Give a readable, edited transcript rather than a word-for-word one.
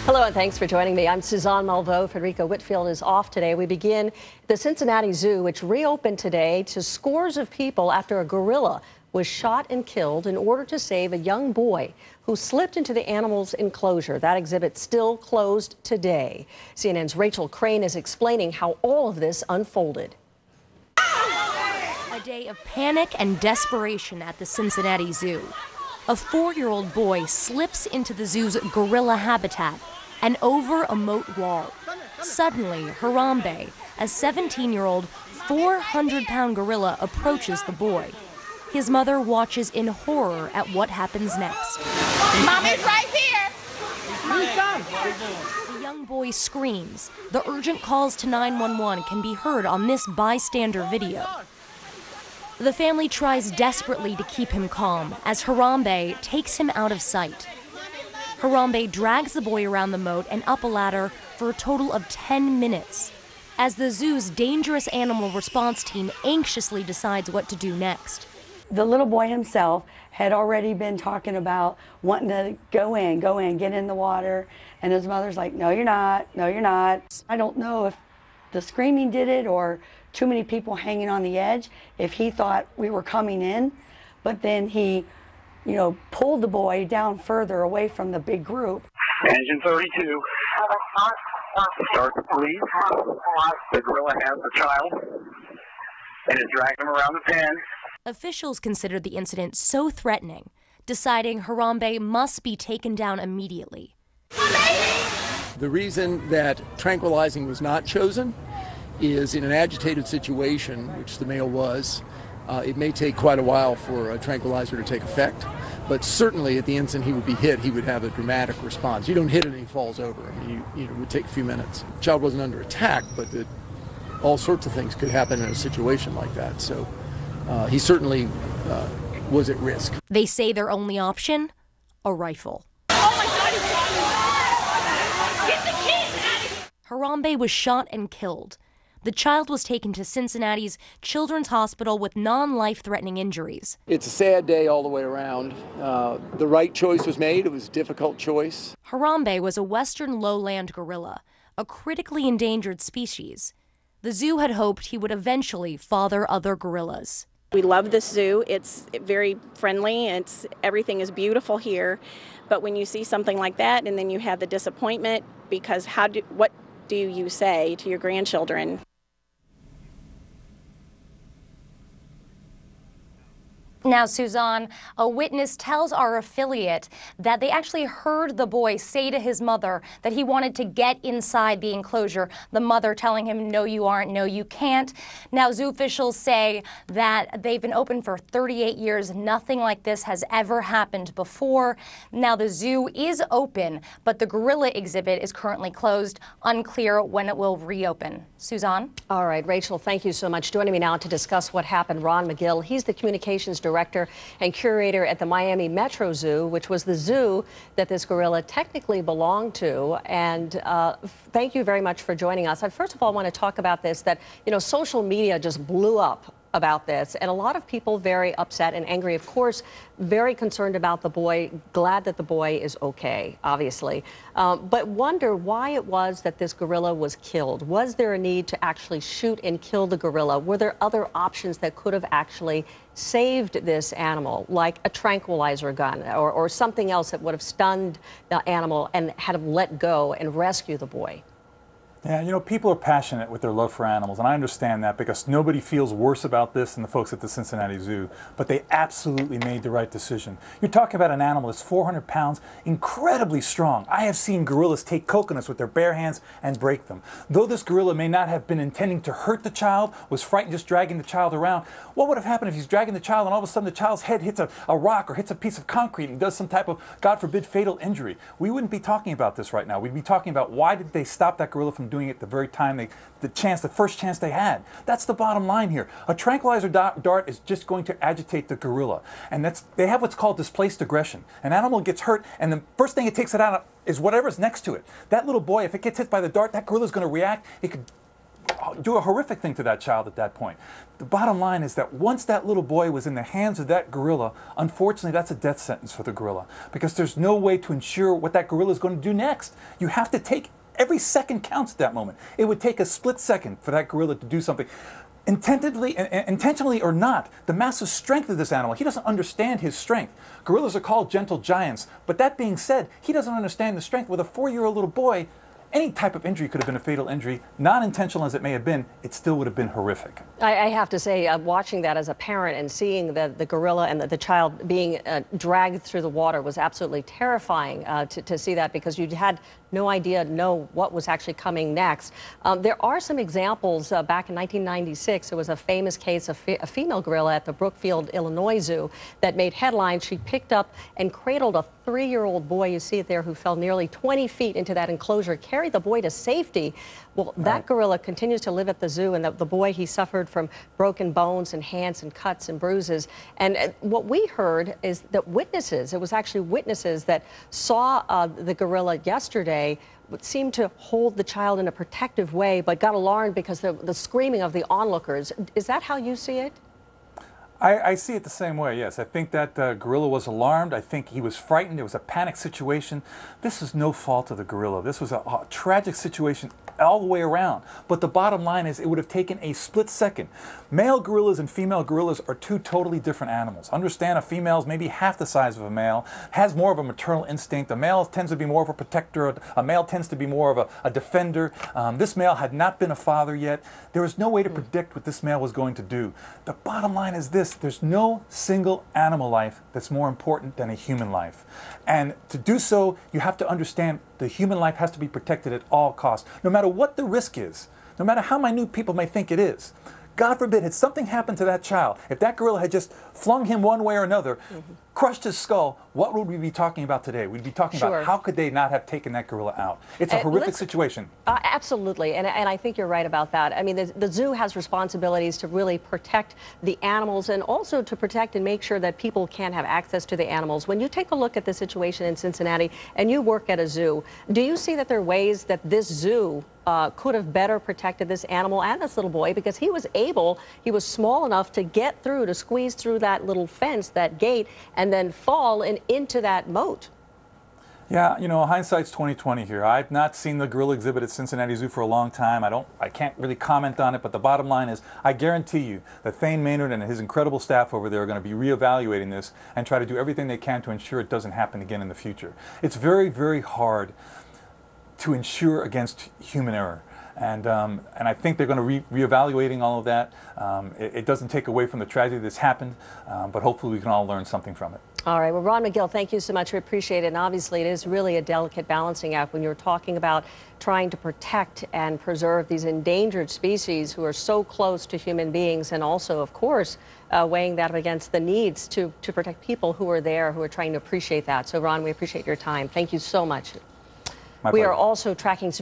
Hello and thanks for joining me. I'm Suzanne Malveaux. Federico Whitfield is off today. We begin at the Cincinnati Zoo, which reopened today to scores of people after a gorilla was shot and killed in order to save a young boy who slipped into the animal's enclosure. That exhibit still closed today. CNN's Rachel Crane is explaining how all of this unfolded. A day of panic and desperation at the Cincinnati Zoo. A 4-year-old boy slips into the zoo's gorilla habitat and over a moat wall. Suddenly, Harambe, a 17-year-old, 400-pound gorilla, approaches the boy. His mother watches in horror at what happens next. Mommy's right here! The young boy screams. The urgent calls to 911 can be heard on this bystander video. The family tries desperately to keep him calm as Harambe takes him out of sight. Harambe drags the boy around the moat and up a ladder for a total of 10 minutes, as the zoo's dangerous animal response team anxiously decides what to do next. The little boy himself had already been talking about wanting to go in, get in the water, and his mother's like, no, you're not, no, you're not. I don't know if the screaming did it or too many people hanging on the edge, if he thought we were coming in, but then he pulled the boy down further away from the big group. Engine 32. Start the police. The gorilla has the child and is dragging him around the pen. Officials considered the incident so threatening, deciding Harambe must be taken down immediately. The reason that tranquilizing was not chosen is in an agitated situation, which the male was, it may take quite a while for a tranquilizer to take effect, but certainly at the instant he would be hit, he would have a dramatic response. You don't hit it and he falls over. I mean, it would take a few minutes. The child wasn't under attack, but all sorts of things could happen in a situation like that. So he certainly was at risk. They say their only option, a rifle. Oh my God, get the kid! Harambe was shot and killed. The child was taken to Cincinnati's Children's Hospital with non-life-threatening injuries. It's a sad day all the way around. The right choice was made. It was a difficult choice. Harambe was a western lowland gorilla, a critically endangered species. The zoo had hoped he would eventually father other gorillas. We love this zoo. It's very friendly. Everything is beautiful here. But when you see something like that and then you have the disappointment, because what do you say to your grandchildren? Now, Suzanne, a witness tells our affiliate that they actually heard the boy say to his mother that he wanted to get inside the enclosure, the mother telling him, no, you aren't, no, you can't. Now, zoo officials say that they've been open for 38 years. Nothing like this has ever happened before. Now, the zoo is open, but the gorilla exhibit is currently closed. Unclear when it will reopen. Suzanne? All right, Rachel, thank you so much. Joining me now to discuss what happened, Ron McGill. He's the communications director and curator at the Miami Metro Zoo, which was the zoo that this gorilla technically belonged to. And thank you very much for joining us. I first of all want to talk about this, that, social media just blew up about this, and a lot of people very upset and angry, of course, very concerned about the boy, glad that the boy is okay, obviously, but wonder why it was that this gorilla was killed. Was there a need to actually shoot and kill the gorilla? Were there other options that could have actually saved this animal, like a tranquilizer gun or something else that would have stunned the animal and had him let go and rescue the boy? Yeah, people are passionate with their love for animals, and I understand that because nobody feels worse about this than the folks at the Cincinnati Zoo, but they absolutely made the right decision. You're talking about an animal that's 400 pounds, incredibly strong. I have seen gorillas take coconuts with their bare hands and break them. Though this gorilla may not have been intending to hurt the child, was frightened just dragging the child around, what would have happened if he's dragging the child and all of a sudden the child's head hits a rock or hits a piece of concrete and does some type of, God forbid, fatal injury? We wouldn't be talking about this right now. We'd be talking about why did they stop that gorilla from doing it the very time the first chance they had. That's the bottom line here. A tranquilizer dart is just going to agitate the gorilla, and they have what's called displaced aggression. An animal gets hurt, and the first thing it takes it out of is whatever's next to it. That little boy, if it gets hit by the dart, that gorilla's going to react. It could do a horrific thing to that child at that point. The bottom line is that once that little boy was in the hands of that gorilla, unfortunately that's a death sentence for the gorilla, because there's no way to ensure what that gorilla is going to do next. You have to take, every second counts at that moment. It would take a split second for that gorilla to do something. Intentionally or not, the massive strength of this animal, he doesn't understand his strength. Gorillas are called gentle giants, but that being said, he doesn't understand the strength. With a 4-year-old little boy, any type of injury could have been a fatal injury. Non-intentional as it may have been, it still would have been horrific. I have to say, watching that as a parent and seeing the gorilla and the child being dragged through the water was absolutely terrifying to see that, because you had no idea, what was actually coming next. There are some examples. Back in 1996, there was a famous case of a female gorilla at the Brookfield, Illinois Zoo that made headlines. She picked up and cradled a 3-year-old boy, you see it there, who fell nearly 20 feet into that enclosure, carried the boy to safety. Well, that gorilla continues to live at the zoo, and the boy, he suffered from broken bones and hands and cuts and bruises. And what we heard is that witnesses, it was actually witnesses that saw the gorilla yesterday, seemed to hold the child in a protective way, but got alarmed because the screaming of the onlookers. Is that how you see it? I see it the same way, yes. I think that gorilla was alarmed. I think he was frightened. It was a panic situation. This is no fault of the gorilla. This was a tragic situation all the way around. But the bottom line is, it would have taken a split second. Male gorillas and female gorillas are two totally different animals. Understand, a female is maybe half the size of a male, has more of a maternal instinct. A male tends to be more of a protector. A male tends to be more of a defender. This male had not been a father yet. There was no way to predict what this male was going to do. The bottom line is this: there's no single animal life that's more important than a human life. And to do so, you have to understand the human life has to be protected at all costs, no matter what the risk is, no matter how minute people may think it is. God forbid, had something happened to that child, if that gorilla had just flung him one way or another, crushed his skull, what would we be talking about today? We'd be talking about how could they not have taken that gorilla out. It's a horrific situation. Absolutely, and I think you're right about that. I mean, the zoo has responsibilities to really protect the animals, and also to protect and make sure that people can have access to the animals. When you take a look at the situation in Cincinnati, and you work at a zoo, do you see that there are ways that this zoo could have better protected this animal and this little boy, because he was small enough to get through, to squeeze through that little fence, that gate, and then fall into that moat? Yeah, you know, hindsight's 20/20 here. I've not seen the gorilla exhibit at Cincinnati Zoo for a long time. I can't really comment on it, but the bottom line is, I guarantee you that Thane Maynard and his incredible staff over there are going to be reevaluating this and try to do everything they can to ensure it doesn't happen again in the future. It's very, very hard to ensure against human error. And I think they're going to reevaluating all of that. It doesn't take away from the tragedy that's happened, but hopefully we can all learn something from it. All right. Well, Ron McGill, thank you so much. We appreciate it. And obviously, it is really a delicate balancing act when you're talking about trying to protect and preserve these endangered species who are so close to human beings, and also, of course, weighing that against the needs to protect people who are there, who are trying to appreciate that. So, Ron, we appreciate your time. Thank you so much. My We pleasure. are also tracking